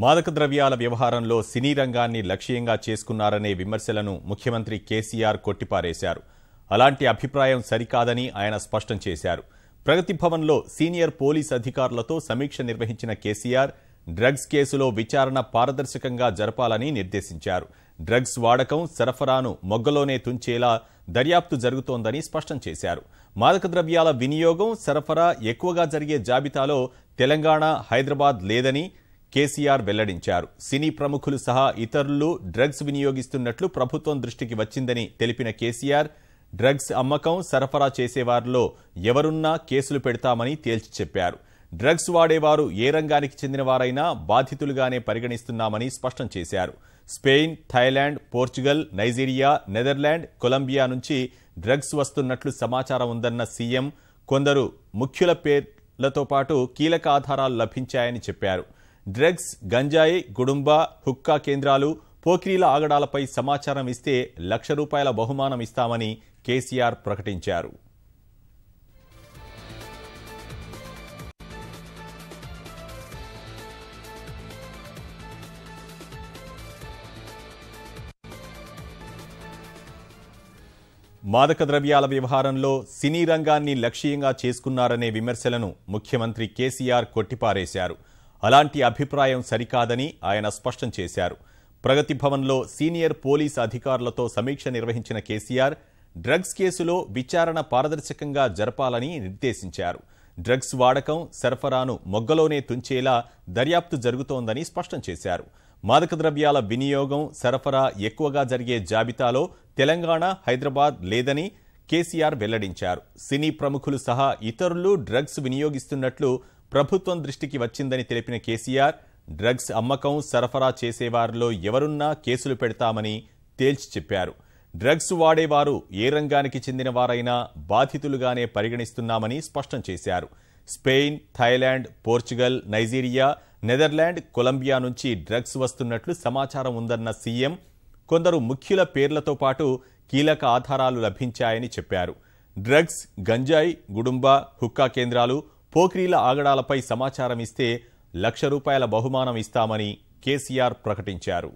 మాదక ద్రవ్యాల వ్యవహారంలో సినీ రంగాన్ని లక్ష్యంగా చేసుకున్నారనే విమర్శలను ముఖ్యమంత్రి కేసీఆర్ కొట్టిపారేశారు. అలాంటి అభిప్రాయం సరికాదని ఆయన స్పష్టం చేశారు. ప్రగతి భవన్లో సీనియర్ పోలీస్ అధికారులతో సమీక్ష నిర్వహించిన కేసీఆర్ డ్రగ్స్ కేసులో విచారణ పారదర్శకంగా జరపాలని నిర్దేశించారు. డ్రగ్స్ వాడకం, సరఫరాను మొగ్గలోనే తుంచేలా దర్యాప్తు జరుగుతోందని స్పష్టం చేశారు. మాదక ద్రవ్యాల వినియోగం, సరఫరా ఎక్కువగా జరిగే జాబితాలో తెలంగాణ, హైదరాబాద్ లేదని కేసీఆర్ వెల్లడించారు. సినీ ప్రముఖులు సహా ఇతరులు డ్రగ్స్ వినియోగిస్తున్నట్లు ప్రభుత్వం దృష్టికి వచ్చిందని తెలిపిన కేసీఆర్ డ్రగ్స్ అమ్మకం, సరఫరా చేసేవారిలో ఎవరున్నా కేసులు పెడతామని తేల్చి చెప్పారు. డ్రగ్స్ వాడేవారు ఏ రంగానికి చెందినవారైనా బాధితులుగానే పరిగణిస్తున్నామని స్పష్టం చేశారు. Spain, Thailand, Portugal, Nigeria, Netherland, Colombia నుంచి డ్రగ్స్ వస్తున్నట్లు సమాచారం ఉందన్న సీఎం కొందరు ముఖ్యుల పేర్లతో పాటు కీలక ఆధారాలు లభించాయని చెప్పారు. డ్రగ్స్, గంజాయి, గుడుంబా, హుక్కా కేంద్రాలు, పోకిరీల ఆగడాలపై సమాచారం ఇస్తే ₹1,00,000 బహుమానం ఇస్తామని కేసీఆర్ ప్రకటించారు. మాదక ద్రవ్యాల వ్యవహారంలో సినీ రంగాన్ని లక్ష్యంగా చేసుకున్నారనే విమర్శలను ముఖ్యమంత్రి కేసీఆర్ కొట్టిపారేశారు. అలాంటి అభిప్రాయం సరికాదని ఆయన స్పష్టం చేశారు. ప్రగతి భవన్లో సీనియర్ పోలీస్ అధికారులతో సమీక్ష నిర్వహించిన కేసీఆర్ డ్రగ్స్ కేసులో విచారణ పారదర్శకంగా జరపాలని నిర్దేశించారు. డ్రగ్స్ వాడకం, సరఫరాను మొగ్గలోనే తుంచేలా దర్యాప్తు జరుగుతోందని స్పష్టం చేశారు. మాదక ద్రవ్యాల వినియోగం, సరఫరా ఎక్కువగా జరిగే జాబితాలో తెలంగాణ, హైదరాబాద్ లేదని కేసీఆర్ వెల్లడించారు. సినీ ప్రముఖులు సహా ఇతరులు డ్రగ్స్ వినియోగిస్తున్నట్లు ప్రభుత్వం దృష్టికి వచ్చిందని తెలిపిన కేసీఆర్ డ్రగ్స్ అమ్మకం, సరఫరా చేసేవారిలో ఎవరున్నా కేసులు పెడతామని తేల్చి చెప్పారు. డ్రగ్స్ వాడేవారు ఏ రంగానికి చెందినవారైనా బాధితులుగానే పరిగణిస్తున్నామని స్పష్టం చేశారు. Spain, Thailand, Portugal, Nigeria, Netherland, Colombia నుంచి డ్రగ్స్ వస్తున్నట్లు సమాచారం ఉందన్న సీఎం కొందరు ముఖ్యుల పేర్లతో పాటు కీలక ఆధారాలు లభించాయని చెప్పారు. డ్రగ్స్, గంజాయి, గుడుంబా, హుక్కా కేంద్రాలు, పోకిరీల ఆగడాలపై సమాచారం ఇస్తే ₹1,00,000 బహుమానం ఇస్తామని కేసీఆర్ ప్రకటించారు.